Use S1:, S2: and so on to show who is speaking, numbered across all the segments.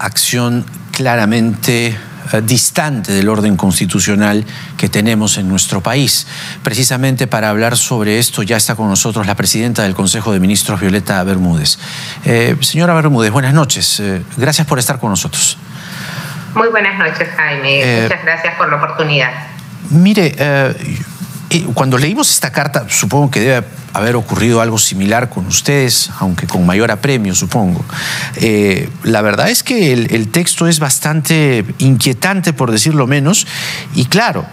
S1: acción claramente distante del orden constitucional que tenemos en nuestro país. Precisamente para hablar sobre esto ya está con nosotros la presidenta del Consejo de Ministros, Violeta Bermúdez. Señora Bermúdez, buenas noches. Gracias por estar con nosotros.
S2: Muy buenas noches, Jaime. Muchas gracias por la oportunidad.
S1: Mire, cuando leímos esta carta, supongo que debe haber ocurrido algo similar con ustedes, aunque con mayor apremio, supongo. La verdad es que el texto es bastante inquietante, por decirlo menos, y claro,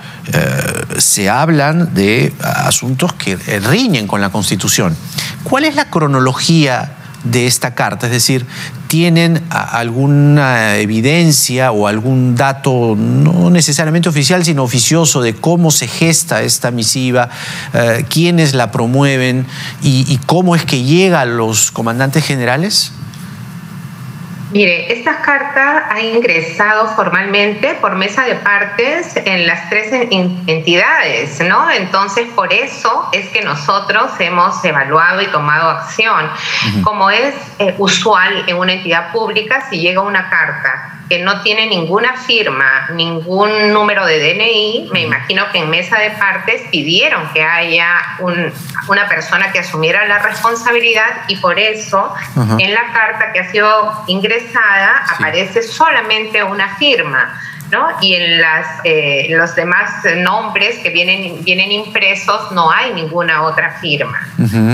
S1: se hablan de asuntos que riñen con la Constitución. ¿Cuál es la cronología de esta carta? Es decir, ¿tienen alguna evidencia o algún dato, no necesariamente oficial, sino oficioso, de cómo se gesta esta misiva, quiénes la promueven y cómo es que llega a los comandantes generales?
S2: Mire, esta carta ha ingresado formalmente por mesa de partes en las tres entidades, ¿no? Entonces, por eso es que nosotros hemos evaluado y tomado acción. Como es usual en una entidad pública, si llega una carta que no tiene ninguna firma, ningún número de DNI, me imagino que en mesa de partes pidieron que haya una persona que asumiera la responsabilidad, y por eso en la carta que ha sido ingresada aparece solamente una firma, ¿no? Y en los demás nombres que vienen impresos no hay ninguna otra firma.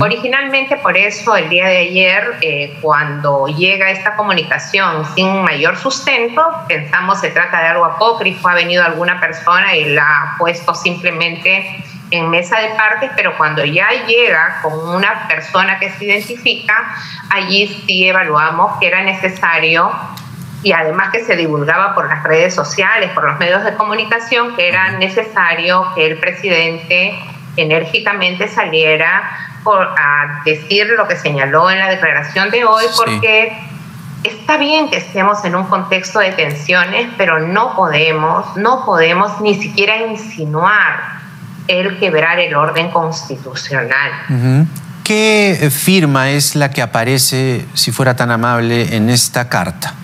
S2: Originalmente, por eso, el día de ayer, cuando llega esta comunicación sin mayor sustento, pensamos se trata de algo apócrifo, ha venido alguna persona y la ha puesto simplemente en mesa de partes, pero cuando ya llega con una persona que se identifica, allí sí evaluamos que era necesario, y además que se divulgaba por las redes sociales, por los medios de comunicación, que era necesario que el presidente enérgicamente saliera a decir lo que señaló en la declaración de hoy, porque está bien que estemos en un contexto de tensiones, pero no podemos ni siquiera insinuar el quebrar el orden constitucional.
S1: ¿Qué firma es la que aparece, si fuera tan amable, en esta carta?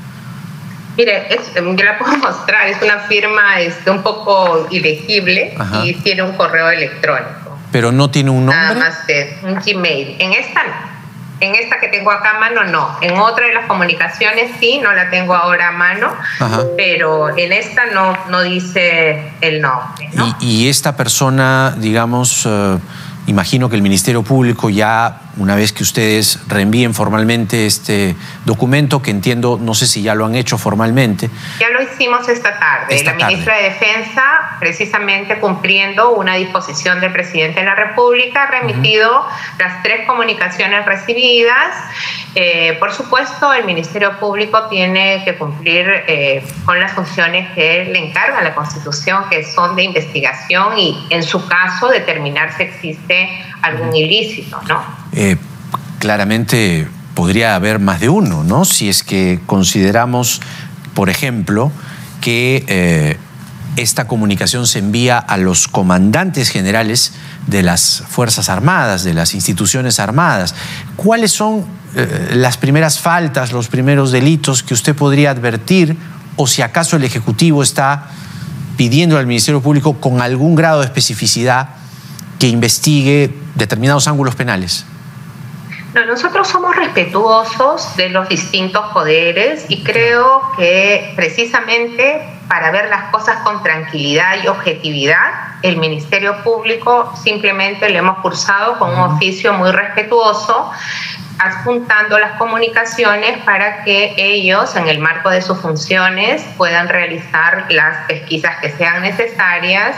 S2: Mire, yo la puedo mostrar, es una firma un poco ilegible y tiene un correo electrónico.
S1: ¿Pero no tiene un nombre?
S2: Nada más un Gmail. En esta no. En esta que tengo acá a mano no. En otra de las comunicaciones sí, no la tengo ahora a mano, pero en esta no dice el nombre, ¿no?
S1: Y esta persona, digamos, imagino que el Ministerio Público ya, una vez que ustedes reenvíen formalmente este documento, que entiendo, no sé si ya lo han hecho formalmente. Ya lo
S2: hicimos esta tarde. La ministra de Defensa, precisamente cumpliendo una disposición del presidente de la República, ha remitido las tres comunicaciones recibidas. Por supuesto, el Ministerio Público tiene que cumplir con las funciones que le encarga la Constitución, que son de investigación y, en su caso, determinar si existe algún ilícito, ¿no?
S1: Claramente podría haber más de uno, ¿no? Si es que consideramos, por ejemplo, que esta comunicación se envía a los comandantes generales de las Fuerzas Armadas, de las instituciones armadas. ¿Cuáles son las primeras faltas, los primeros delitos que usted podría advertir, o si acaso el Ejecutivo está pidiendo al Ministerio Público con algún grado de especificidad que investigue determinados ángulos penales?
S2: No, nosotros somos respetuosos de los distintos poderes y creo que precisamente para ver las cosas con tranquilidad y objetividad, el Ministerio Público simplemente le hemos cursado con un oficio muy respetuoso, adjuntando las comunicaciones para que ellos, en el marco de sus funciones, puedan realizar las pesquisas que sean necesarias,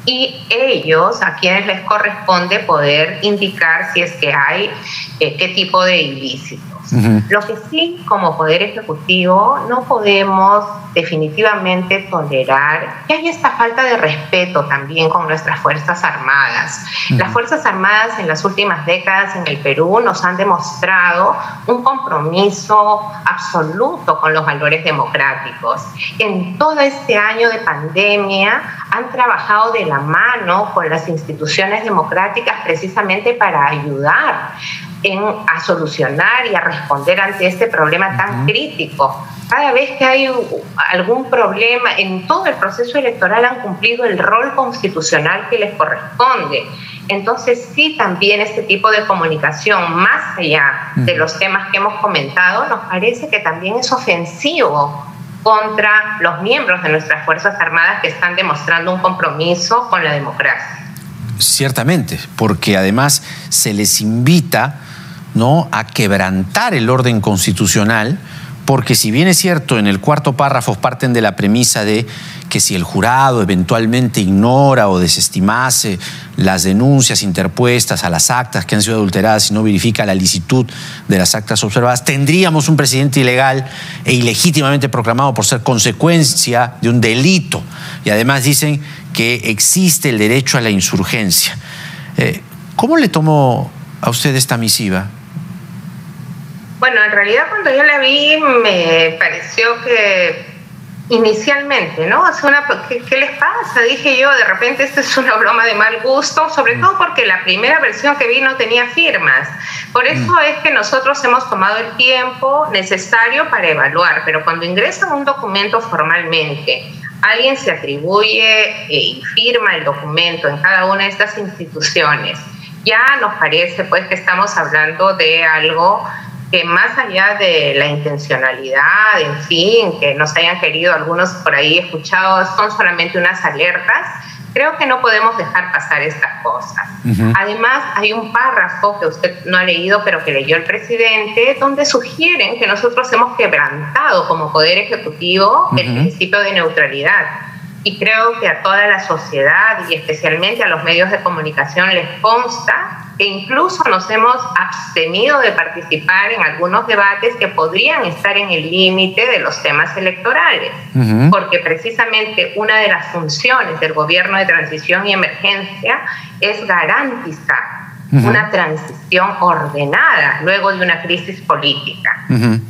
S2: y ellos, a quienes les corresponde poder indicar si es que hay qué tipo de ilícitos. Lo que sí, como Poder Ejecutivo, no podemos definitivamente tolerar que haya esta falta de respeto también con nuestras Fuerzas Armadas. Las Fuerzas Armadas en las últimas décadas en el Perú nos han demostrado un compromiso absoluto con los valores democráticos. En todo este año de pandemia han trabajado de la mano con las instituciones democráticas precisamente para ayudar a solucionar y a responder ante este problema tan crítico. Cada vez que hay algún problema en todo el proceso electoral han cumplido el rol constitucional que les corresponde. Entonces sí, también este tipo de comunicación, más allá de los temas que hemos comentado, nos parece que también es ofensivo contra los miembros de nuestras Fuerzas Armadas que están demostrando un compromiso con la democracia.
S1: Ciertamente, porque además se les invita, ¿no?, a quebrantar el orden constitucional, porque si bien es cierto, en el cuarto párrafo parten de la premisa de que si el jurado eventualmente ignora o desestimase las denuncias interpuestas a las actas que han sido adulteradas y no verifica la licitud de las actas observadas, tendríamos un presidente ilegal e ilegítimamente proclamado por ser consecuencia de un delito. Y además dicen que existe el derecho a la insurgencia. ¿Cómo le tomó a usted esta misiva?
S2: Bueno, en realidad cuando yo la vi me pareció que inicialmente, ¿no? ¿Qué les pasa? Dije yo, de repente esto es una broma de mal gusto, sobre todo porque la primera versión que vi no tenía firmas. Por eso es que nosotros hemos tomado el tiempo necesario para evaluar, pero cuando ingresan un documento formalmente, alguien se atribuye y firma el documento en cada una de estas instituciones, ya nos parece pues que estamos hablando de algo que más allá de la intencionalidad, en fin, que nos hayan querido algunos por ahí escuchado, son solamente unas alertas, creo que no podemos dejar pasar estas cosas. Además, hay un párrafo que usted no ha leído, pero que leyó el presidente, donde sugieren que nosotros hemos quebrantado como Poder Ejecutivo el principio de neutralidad. Y creo que a toda la sociedad y especialmente a los medios de comunicación les consta que incluso nos hemos abstenido de participar en algunos debates que podrían estar en el límite de los temas electorales, porque precisamente una de las funciones del gobierno de transición y emergencia es garantizar una transición ordenada luego de una crisis política.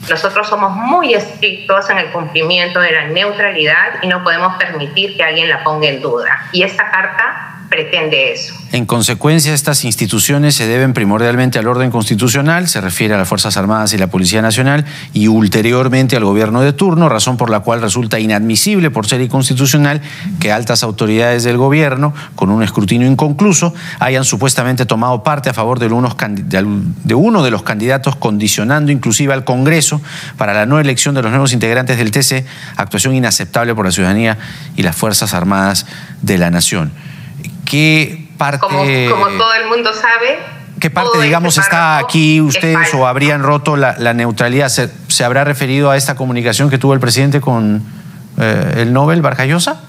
S2: Nosotros somos muy estrictos en el cumplimiento de la neutralidad y no podemos permitir que alguien la ponga en duda. Y esta carta pretende eso.
S1: En consecuencia, estas instituciones se deben primordialmente al orden constitucional, se refiere a las Fuerzas Armadas y la Policía Nacional, y ulteriormente al gobierno de turno, razón por la cual resulta inadmisible por ser inconstitucional que altas autoridades del gobierno, con un escrutinio inconcluso, hayan supuestamente tomado parte a favor de uno de los candidatos, condicionando inclusive al Congreso para la no elección de los nuevos integrantes del TC, actuación inaceptable por la ciudadanía y las Fuerzas Armadas de la Nación. ¿Qué parte,
S2: como todo el mundo sabe,
S1: qué parte, digamos, está aquí ustedes o habrían roto la neutralidad? ¿Se habrá referido a esta comunicación que tuvo el presidente con el Nobel Vargas Llosa?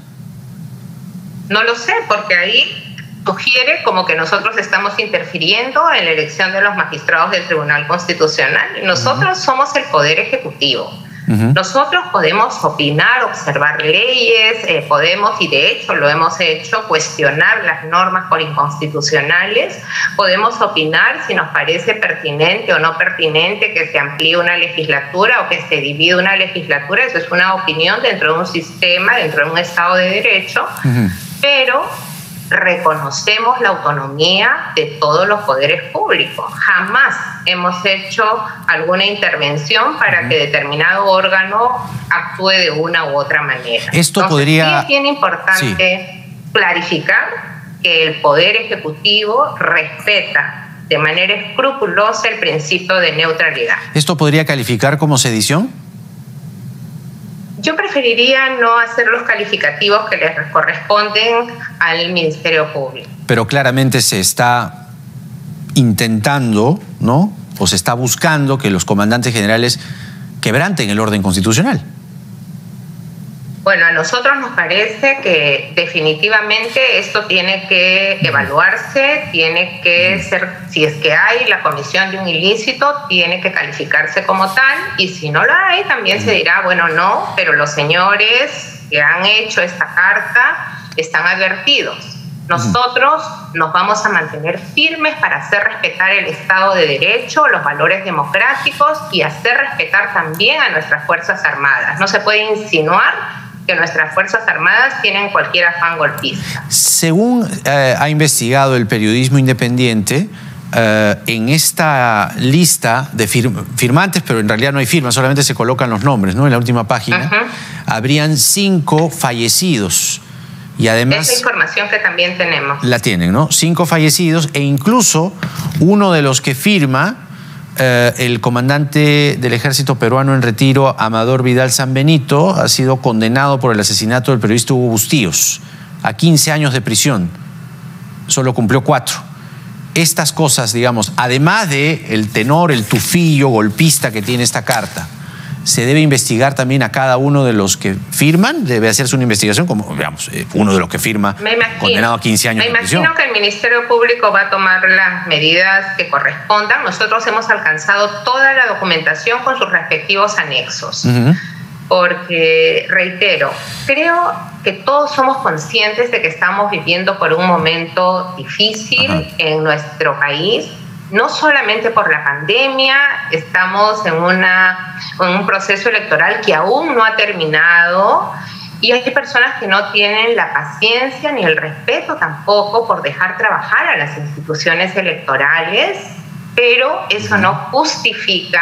S2: No lo sé, porque ahí sugiere como que nosotros estamos interfiriendo en la elección de los magistrados del Tribunal Constitucional. Nosotros somos el Poder Ejecutivo. Nosotros podemos opinar, observar leyes, podemos, y de hecho lo hemos hecho, cuestionar las normas por inconstitucionales, podemos opinar si nos parece pertinente o no pertinente que se amplíe una legislatura o que se divida una legislatura. Eso es una opinión dentro de un sistema, dentro de un Estado de Derecho, pero reconocemos la autonomía de todos los poderes públicos. Jamás hemos hecho alguna intervención para que determinado órgano actúe de una u otra manera.
S1: Esto
S2: Entonces,
S1: podría...
S2: sí es bien importante clarificar que el Poder Ejecutivo respeta de manera escrupulosa el principio de neutralidad.
S1: ¿Esto podría calificar como sedición?
S2: Yo preferiría no hacer los calificativos que les corresponden al Ministerio Público.
S1: Pero claramente se está intentando, ¿no?, o se está buscando que los comandantes generales quebranten el orden constitucional.
S2: Bueno, a nosotros nos parece que definitivamente esto tiene que evaluarse, tiene que ser, si es que hay la comisión de un ilícito, tiene que calificarse como tal, y si no lo hay, también se dirá, bueno, no, pero los señores que han hecho esta carta están advertidos. Nosotros nos vamos a mantener firmes para hacer respetar el Estado de Derecho, los valores democráticos y hacer respetar también a nuestras Fuerzas Armadas. No se puede insinuar que nuestras Fuerzas Armadas tienen cualquier afán golpista.
S1: Según ha investigado el periodismo independiente, en esta lista de firmantes, pero en realidad no hay firmas, solamente se colocan los nombres, ¿no? En la última página, habrían 5 fallecidos. Y además,
S2: esa información que también tenemos.
S1: La tienen, ¿no? 5 fallecidos e incluso uno de los que firma, el comandante del ejército peruano en retiro, Amador Vidal Sanbenito, ha sido condenado por el asesinato del periodista Hugo Bustíos a 15 años de prisión. Solo cumplió 4. Estas cosas, digamos, además del tenor, el tufillo golpista que tiene esta carta, se debe investigar también a cada uno de los que firman, debe hacerse una investigación, como, digamos, uno de los que firma condenado a 15 años de prisión.
S2: Me imagino que el Ministerio Público va a tomar las medidas que correspondan. Nosotros hemos alcanzado toda la documentación con sus respectivos anexos. Porque, reitero, creo que todos somos conscientes de que estamos viviendo por un momento difícil en nuestro país. No solamente por la pandemia, estamos en un proceso electoral que aún no ha terminado y hay personas que no tienen la paciencia ni el respeto tampoco por dejar trabajar a las instituciones electorales, pero eso no justifica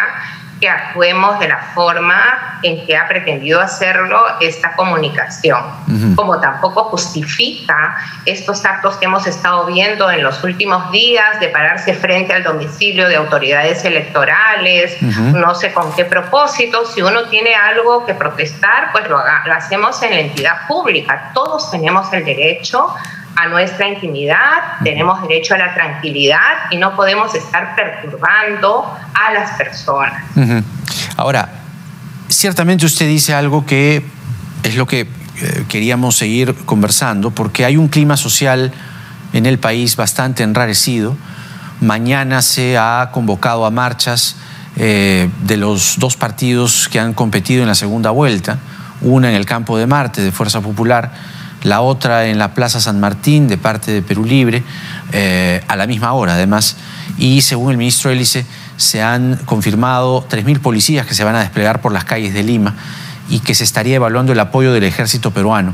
S2: que actuemos de la forma en que ha pretendido hacerlo esta comunicación, como tampoco justifica estos actos que hemos estado viendo en los últimos días de pararse frente al domicilio de autoridades electorales, no sé con qué propósito. Si uno tiene algo que protestar, pues lo hacemos en la entidad pública. Todos tenemos el derecho a nuestra intimidad, tenemos derecho a la tranquilidad y no podemos estar perturbando a las personas.
S1: Ahora, ciertamente usted dice algo que es lo que queríamos seguir conversando, porque hay un clima social en el país bastante enrarecido. Mañana se ha convocado a marchas de los 2 partidos que han competido en la segunda vuelta, una en el Campo de Marte de Fuerza Popular, la otra en la Plaza San Martín de parte de Perú Libre, a la misma hora además, y según el ministro Hélice se han confirmado 3.000 policías que se van a desplegar por las calles de Lima y que se estaría evaluando el apoyo del ejército peruano.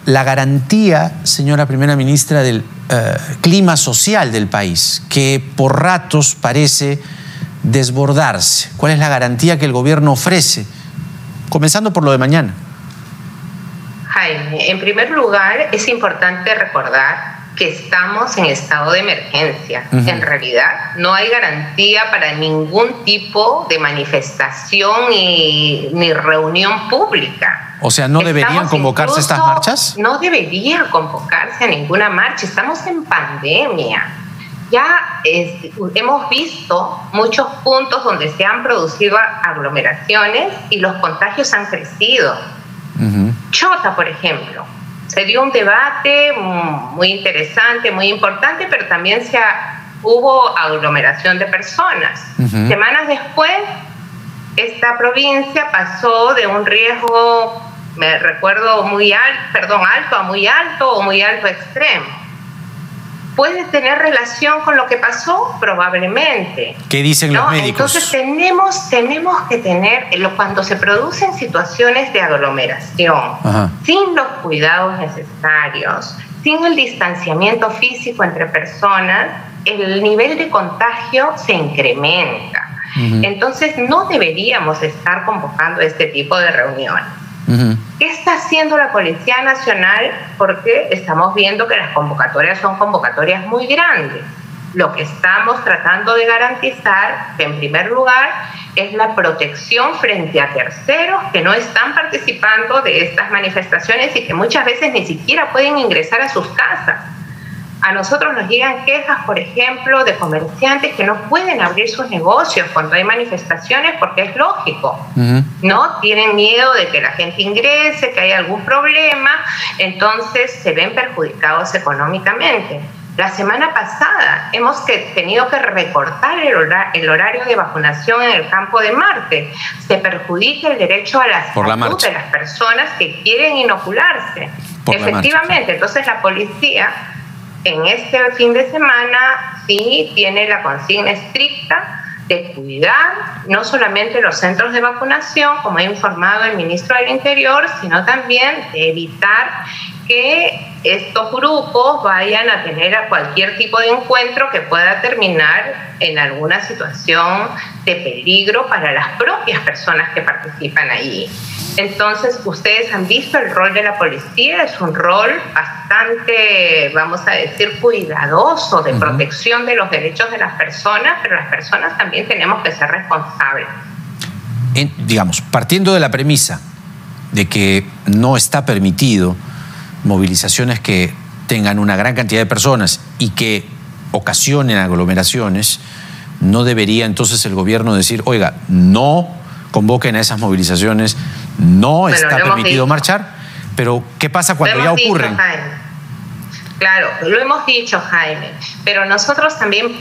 S1: La garantía, señora primera ministra, del clima social del país, que por ratos parece desbordarse. ¿Cuál es la garantía que el gobierno ofrece? Comenzando por lo de mañana.
S2: Jaime, en primer lugar, es importante recordar que estamos en estado de emergencia. En realidad, no hay garantía para ningún tipo de manifestación ni reunión pública.
S1: O sea, ¿no deberían convocarse estas marchas?
S2: No debería convocarse a ninguna marcha. Estamos en pandemia. Ya hemos visto muchos puntos donde se han producido aglomeraciones y los contagios han crecido. Chota, por ejemplo, se dio un debate muy interesante, muy importante, pero también hubo aglomeración de personas. Semanas después, esta provincia pasó de un riesgo, me recuerdo, alto a muy alto o muy alto extremo. ¿Puede tener relación con lo que pasó? Probablemente.
S1: ¿Qué dicen los médicos?
S2: Entonces tenemos que tener, cuando se producen situaciones de aglomeración, sin los cuidados necesarios, sin el distanciamiento físico entre personas, el nivel de contagio se incrementa. Entonces no deberíamos estar convocando este tipo de reuniones. ¿Qué está haciendo la Policía Nacional? Porque estamos viendo que las convocatorias son convocatorias muy grandes. Lo que estamos tratando de garantizar, en primer lugar, es la protección frente a terceros que no están participando de estas manifestaciones y que muchas veces ni siquiera pueden ingresar a sus casas. A nosotros nos llegan quejas, por ejemplo, de comerciantes que no pueden abrir sus negocios cuando hay manifestaciones porque es lógico, ¿no? Tienen miedo de que la gente ingrese, que haya algún problema, entonces se ven perjudicados económicamente. La semana pasada hemos tenido que recortar el horario de vacunación en el Campo de Marte. Se perjudica el derecho a la salud de las personas que quieren inocularse. Efectivamente, entonces la policía en este fin de semana sí tiene la consigna estricta de cuidar no solamente los centros de vacunación, como ha informado el ministro del Interior, sino también de evitar que estos grupos vayan a tener cualquier tipo de encuentro que pueda terminar en alguna situación de peligro para las propias personas que participan ahí. Entonces, ustedes han visto el rol de la policía, es un rol bastante, vamos a decir, cuidadoso de protección de los derechos de las personas, pero las personas también tenemos que ser responsables.
S1: Digamos, partiendo de la premisa de que no está permitido movilizaciones que tengan una gran cantidad de personas y que ocasionen aglomeraciones, no debería entonces el gobierno decir, oiga, no convoquen a esas movilizaciones, no está permitido marchar, pero ¿qué pasa cuando ya ocurren?
S2: Claro, lo hemos dicho, Jaime, pero nosotros también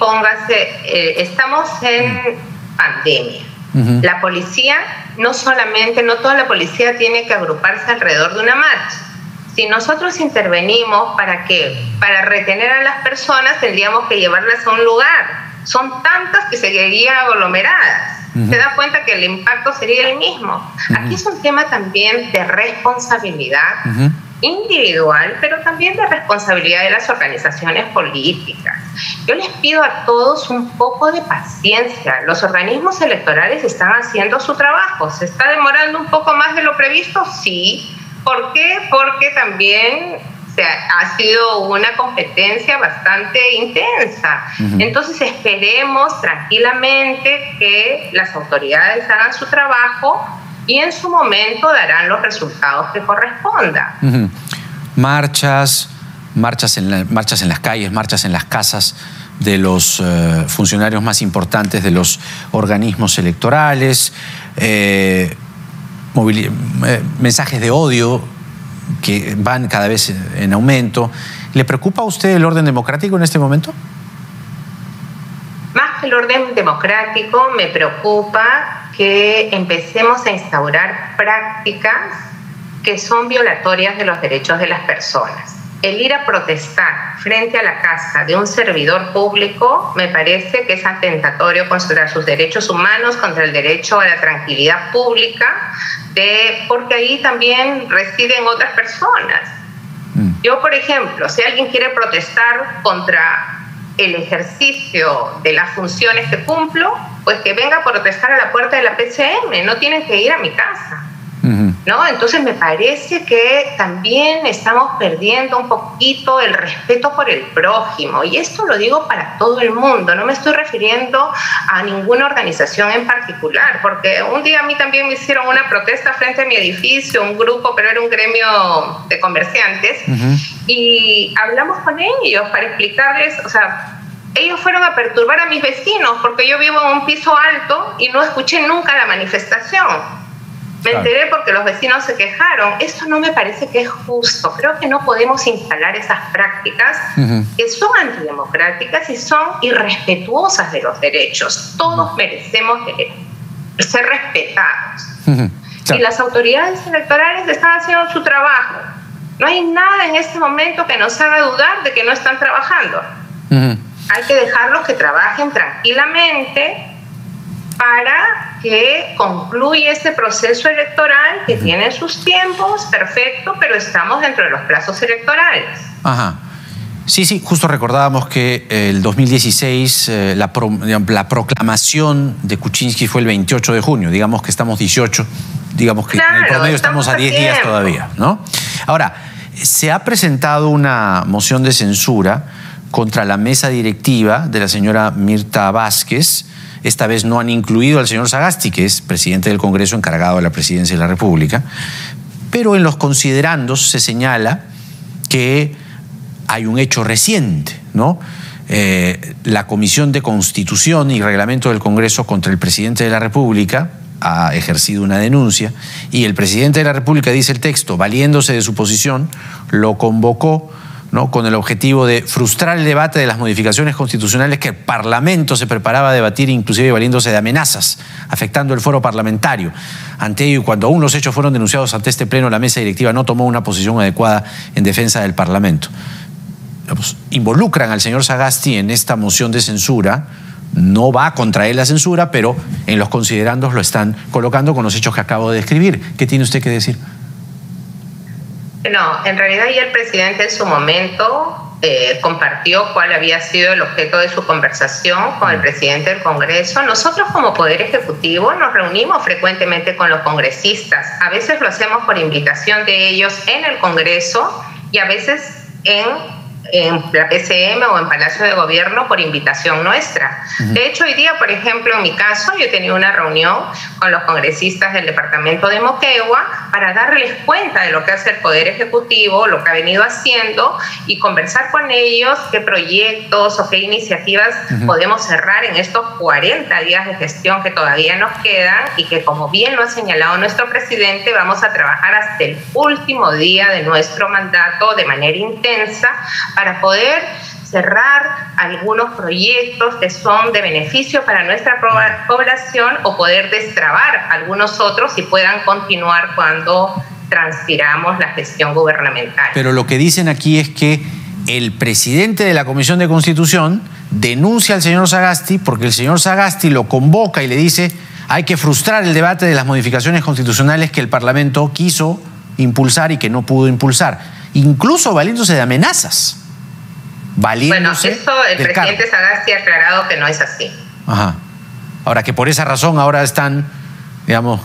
S2: estamos en pandemia. La policía, no toda la policía tiene que agruparse alrededor de una marcha. Si nosotros intervenimos, ¿para qué? Para retener a las personas tendríamos que llevarlas a un lugar. Son tantas que seguirían aglomeradas. Se da cuenta que el impacto sería el mismo. Aquí es un tema también de responsabilidad individual, pero también de responsabilidad de las organizaciones políticas. Yo les pido a todos un poco de paciencia. Los organismos electorales están haciendo su trabajo. ¿Se está demorando un poco más de lo previsto? Sí. ¿Por qué? Porque también ha sido una competencia bastante intensa. Entonces esperemos tranquilamente que las autoridades hagan su trabajo y en su momento darán los resultados que correspondan.
S1: Marchas en las calles, marchas en las casas de los funcionarios más importantes de los organismos electorales, mensajes de odio que van cada vez en aumento. ¿Le preocupa a usted el orden democrático en este momento?
S2: Más que el orden democrático, me preocupa que empecemos a instaurar prácticas que son violatorias de los derechos de las personas. El ir a protestar frente a la casa de un servidor público me parece que es atentatorio contra sus derechos humanos, contra el derecho a la tranquilidad pública, porque ahí también residen otras personas. Yo, por ejemplo, si alguien quiere protestar contra el ejercicio de las funciones que cumplo, pues que venga a protestar a la puerta de la PCM, no tienen que ir a mi casa. ¿No? Entonces me parece que también estamos perdiendo un poquito el respeto por el prójimo, y esto lo digo para todo el mundo, no me estoy refiriendo a ninguna organización en particular, porque un día a mí también me hicieron una protesta frente a mi edificio, un grupo, pero era un gremio de comerciantes, y hablamos con ellos para explicarles, o sea, ellos fueron a perturbar a mis vecinos porque yo vivo en un piso alto y no escuché nunca la manifestación. Me enteré porque los vecinos se quejaron. Esto no me parece que es justo. Creo que no podemos instalar esas prácticas que son antidemocráticas y son irrespetuosas de los derechos. Todos merecemos ser respetados. Y las autoridades electorales están haciendo su trabajo. No hay nada en este momento que nos haga dudar de que no están trabajando. Hay que dejarlos que trabajen tranquilamente para que concluya este proceso electoral que tiene sus tiempos, perfecto, pero estamos dentro de los plazos electorales.
S1: Sí, justo recordábamos que el 2016 la proclamación de Kuczynski fue el 28 de junio, digamos que estamos 18, digamos que en el promedio estamos a 10 días todavía, ¿no? Ahora, se ha presentado una moción de censura contra la mesa directiva de la señora Mirta Vázquez. Esta vez no han incluido al señor Sagasti, que es presidente del Congreso encargado de la presidencia de la República, pero en los considerandos se señala que hay un hecho reciente, ¿no? La Comisión de Constitución y Reglamento del Congreso contra el presidente de la República ha ejercido una denuncia y el presidente de la República, dice el texto, valiéndose de su posición, lo convocó, ¿no?, con el objetivo de frustrar el debate de las modificaciones constitucionales que el Parlamento se preparaba a debatir, inclusive valiéndose de amenazas, afectando el foro parlamentario. Ante ello, y cuando aún los hechos fueron denunciados ante este pleno, la mesa directiva no tomó una posición adecuada en defensa del Parlamento. Involucran al señor Sagasti en esta moción de censura. No va contra él la censura, pero en los considerandos lo están colocando con los hechos que acabo de describir. ¿Qué tiene usted que decir?
S2: No, en realidad ya el presidente en su momento compartió cuál había sido el objeto de su conversación con el presidente del Congreso. Nosotros como Poder Ejecutivo nos reunimos frecuentemente con los congresistas. A veces lo hacemos por invitación de ellos en el Congreso y a veces en la PCM o en Palacio de Gobierno por invitación nuestra. De hecho, hoy día, por ejemplo, en mi caso, yo he tenido una reunión con los congresistas del departamento de Moquegua para darles cuenta de lo que hace el Poder Ejecutivo, lo que ha venido haciendo y conversar con ellos qué proyectos o qué iniciativas podemos cerrar en estos 40 días de gestión que todavía nos quedan y que, como bien lo ha señalado nuestro presidente, vamos a trabajar hasta el último día de nuestro mandato de manera intensa para poder cerrar algunos proyectos que son de beneficio para nuestra población o poder destrabar algunos otros y puedan continuar cuando transfiramos la gestión gubernamental.
S1: Pero lo que dicen aquí es que el presidente de la Comisión de Constitución denuncia al señor Sagasti porque el señor Sagasti lo convoca y le dice hay que frustrar el debate de las modificaciones constitucionales que el Parlamento quiso impulsar y que no pudo impulsar, incluso valiéndose de amenazas.
S2: Bueno, eso el presidente Sagasti ha aclarado que no es así.
S1: Ajá. Ahora, que por esa razón ahora están, digamos,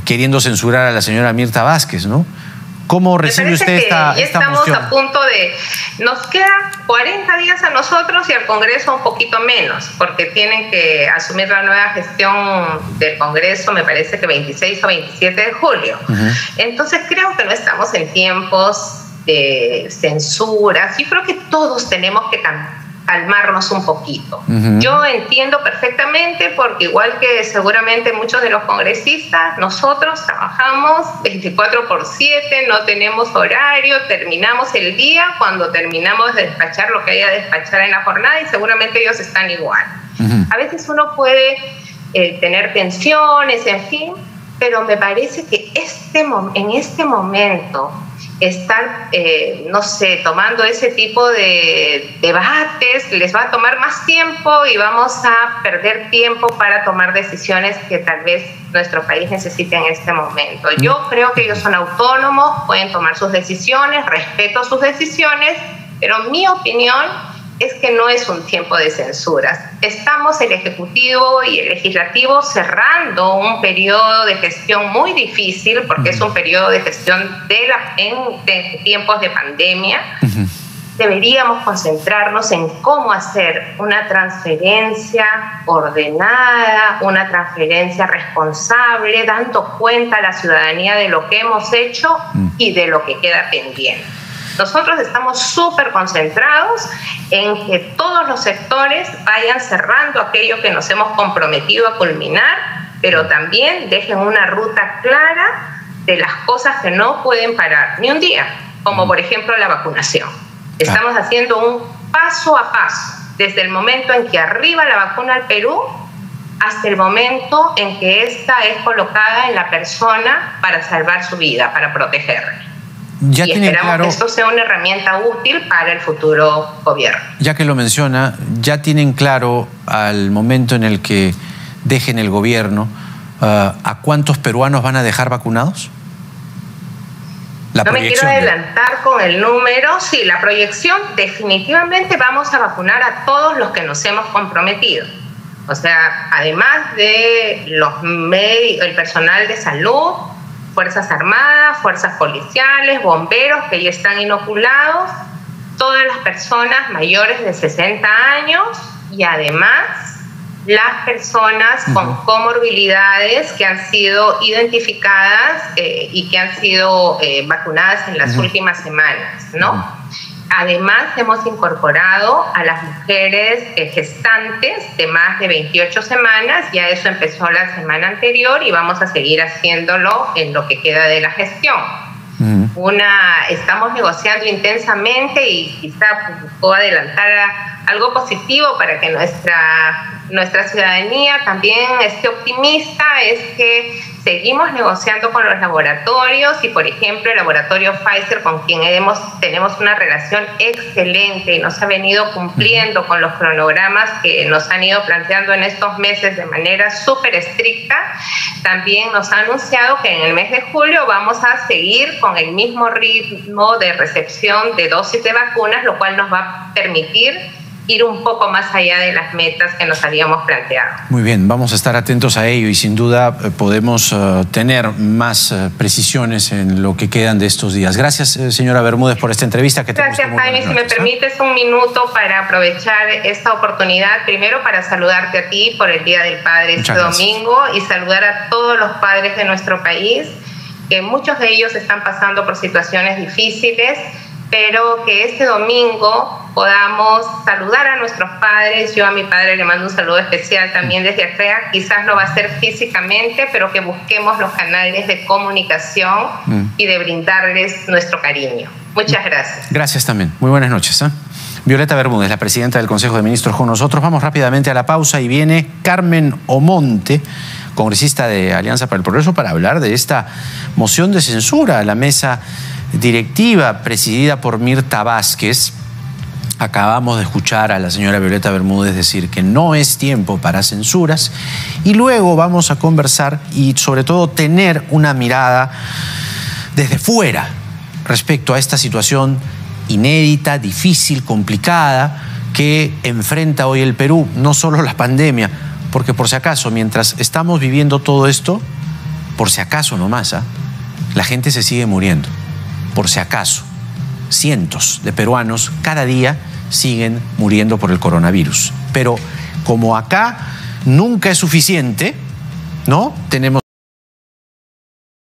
S1: queriendo censurar a la señora Mirta Vázquez, ¿no? ¿Cómo recibe usted esta
S2: estamos
S1: moción?
S2: A punto de... Nos quedan 40 días a nosotros y al Congreso un poquito menos, porque tienen que asumir la nueva gestión del Congreso, me parece que 26 o 27 de julio. Entonces creo que no estamos en tiempos de censuras. Yo creo que todos tenemos que calmarnos un poquito. Yo entiendo perfectamente, porque igual que seguramente muchos de los congresistas, nosotros trabajamos 24/7, no tenemos horario, terminamos el día cuando terminamos de despachar lo que haya de despachar en la jornada y seguramente ellos están igual. A veces uno puede tener tensiones, en fin, pero me parece que en este momento estar, no sé, tomando ese tipo de debates les va a tomar más tiempo y vamos a perder tiempo para tomar decisiones que tal vez nuestro país necesite en este momento. Yo creo que ellos son autónomos, pueden tomar sus decisiones, respeto sus decisiones, pero mi opinión es que no es un tiempo de censuras. Estamos el Ejecutivo y el Legislativo cerrando un periodo de gestión muy difícil, porque es un periodo de gestión en tiempos de pandemia. Deberíamos concentrarnos en cómo hacer una transferencia ordenada, una transferencia responsable, dando cuenta a la ciudadanía de lo que hemos hecho y de lo que queda pendiente. Nosotros estamos súper concentrados en que todos los sectores vayan cerrando aquello que nos hemos comprometido a culminar, pero también dejen una ruta clara de las cosas que no pueden parar ni un día, como por ejemplo la vacunación. Estamos haciendo un paso a paso, desde el momento en que arriba la vacuna al Perú hasta el momento en que ésta es colocada en la persona para salvar su vida, para protegerla.
S1: Ya
S2: y esperamos que esto sea una herramienta útil para el futuro gobierno.
S1: Ya que lo menciona, ¿ya tienen claro al momento en el que dejen el gobierno a cuántos peruanos van a dejar vacunados?
S2: No me quiero adelantar con el número. Sí, la proyección, definitivamente vamos a vacunar a todos los que nos hemos comprometido. O sea, además de el personal de salud, Fuerzas Armadas, fuerzas policiales, bomberos que ya están inoculados, todas las personas mayores de 60 años y además las personas con comorbilidades que han sido identificadas y que han sido vacunadas en las últimas semanas, ¿no? Además, hemos incorporado a las mujeres gestantes de más de 28 semanas, ya eso empezó la semana anterior y vamos a seguir haciéndolo en lo que queda de la gestión. Estamos negociando intensamente y quizá puedo adelantar algo positivo para que nuestra ciudadanía también esté optimista, es que seguimos negociando con los laboratorios y, por ejemplo, el laboratorio Pfizer, con quien tenemos una relación excelente y nos ha venido cumpliendo con los cronogramas que nos han ido planteando en estos meses de manera súper estricta, también nos ha anunciado que en el mes de julio vamos a seguir con el mismo ritmo de recepción de dosis de vacunas, lo cual nos va a permitir ir un poco más allá de las metas que nos habíamos planteado.
S1: Muy bien, vamos a estar atentos a ello y sin duda podemos tener más precisiones en lo que quedan de estos días. Gracias, señora Bermúdez, por esta entrevista.
S2: Gracias, Jaime. Si me permites un minuto para aprovechar esta oportunidad, primero para saludarte a ti por el Día del Padre este domingo y saludar a todos los padres de nuestro país, que muchos de ellos están pasando por situaciones difíciles, pero que este domingo podamos saludar a nuestros padres. Yo a mi padre le mando un saludo especial también desde acá. Quizás no va a ser físicamente, pero que busquemos los canales de comunicación y de brindarles nuestro cariño. Muchas gracias.
S1: Gracias también. Muy buenas noches. Violeta Bermúdez, la presidenta del Consejo de Ministros, con nosotros. Vamos rápidamente a la pausa y viene Carmen Omonte, congresista de Alianza para el Progreso, para hablar de esta moción de censura a la mesa directiva presidida por Mirta Vázquez. Acabamos de escuchar a la señora Violeta Bermúdez decir que no es tiempo para censuras y luego vamos a conversar y sobre todo tener una mirada desde fuera respecto a esta situación inédita, difícil, complicada que enfrenta hoy el Perú, no solo la pandemia, porque por si acaso, mientras estamos viviendo todo esto, por si acaso nomás, la gente se sigue muriendo. Por si acaso, cientos de peruanos cada día siguen muriendo por el coronavirus. Pero como acá nunca es suficiente, ¿no? Tenemos